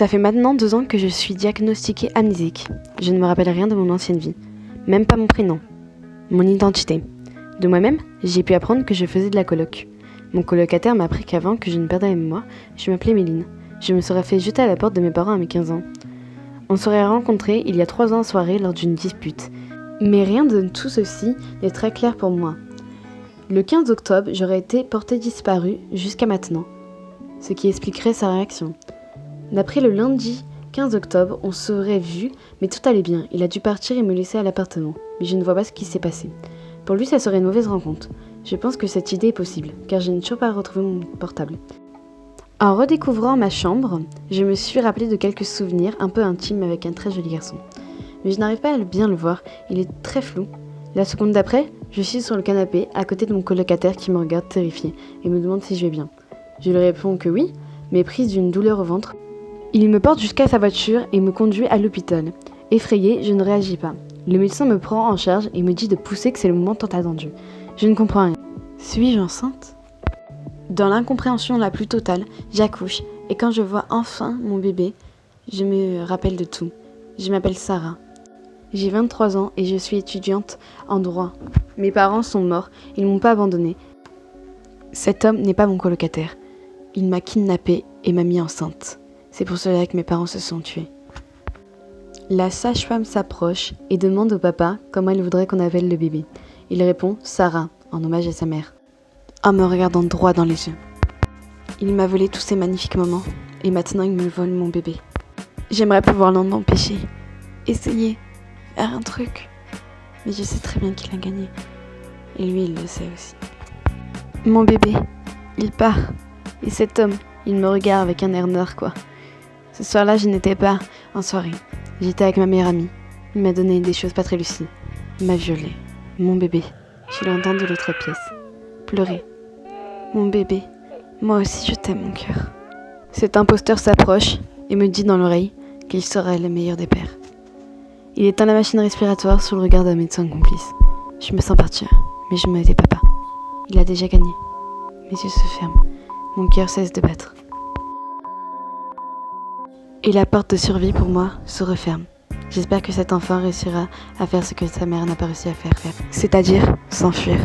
Ça fait maintenant 2 ans que je suis diagnostiquée amnésique. Je ne me rappelle rien de mon ancienne vie. Même pas mon prénom. Mon identité. De moi-même, j'ai pu apprendre que je faisais de la coloc. Mon colocataire m'a appris qu'avant que je ne perde la mémoire, je m'appelais Méline. Je me serais fait jeter à la porte de mes parents à mes 15 ans. On serait rencontrés il y a 3 ans en soirée lors d'une dispute. Mais rien de tout ceci n'est très clair pour moi. Le 15 octobre, j'aurais été portée disparue jusqu'à maintenant. Ce qui expliquerait sa réaction. D'après le lundi 15 octobre, on serait vu, mais tout allait bien. Il a dû partir et me laisser à l'appartement. Mais je ne vois pas ce qui s'est passé. Pour lui, ça serait une mauvaise rencontre. Je pense que cette idée est possible, car je n'ai toujours pas retrouvé mon portable. En redécouvrant ma chambre, je me suis rappelé de quelques souvenirs un peu intimes avec un très joli garçon. Mais je n'arrive pas à bien le voir, il est très flou. La seconde d'après, je suis sur le canapé, à côté de mon colocataire qui me regarde terrifié et me demande si je vais bien. Je lui réponds que oui, mais prise d'une douleur au ventre. Il me porte jusqu'à sa voiture et me conduit à l'hôpital. Effrayée, je ne réagis pas. Le médecin me prend en charge et me dit de pousser que c'est le moment tant attendu. Je ne comprends rien. Suis-je enceinte ? Dans l'incompréhension la plus totale, j'accouche et quand je vois enfin mon bébé, je me rappelle de tout. Je m'appelle Sarah. J'ai 23 ans et je suis étudiante en droit. Mes parents sont morts, ils ne m'ont pas abandonnée. Cet homme n'est pas mon colocataire. Il m'a kidnappée et m'a mis enceinte. C'est pour cela que mes parents se sont tués. La sage-femme s'approche et demande au papa comment il voudrait qu'on appelle le bébé. Il répond « Sarah » en hommage à sa mère, en me regardant droit dans les yeux. Il m'a volé tous ces magnifiques moments et maintenant il me vole mon bébé. J'aimerais pouvoir l'en empêcher, essayer, faire un truc. Mais je sais très bien qu'il a gagné. Et lui, il le sait aussi. Mon bébé, il part. Et cet homme, il me regarde avec un air narquois. Ce soir-là, je n'étais pas en soirée. J'étais avec ma meilleure amie. Il m'a donné des choses pas très lucides. Il m'a violée. Mon bébé, je l'entends de l'autre pièce. Pleurer. Mon bébé, moi aussi je t'aime mon cœur. Cet imposteur s'approche et me dit dans l'oreille qu'il serait le meilleur des pères. Il éteint la machine respiratoire sous le regard d'un médecin complice. Je me sens partir, mais je me dis papa. Il a déjà gagné. Mes yeux se ferment. Mon cœur cesse de battre. Et la porte de survie pour moi se referme. J'espère que cet enfant réussira à faire ce que sa mère n'a pas réussi à faire, c'est-à-dire s'enfuir.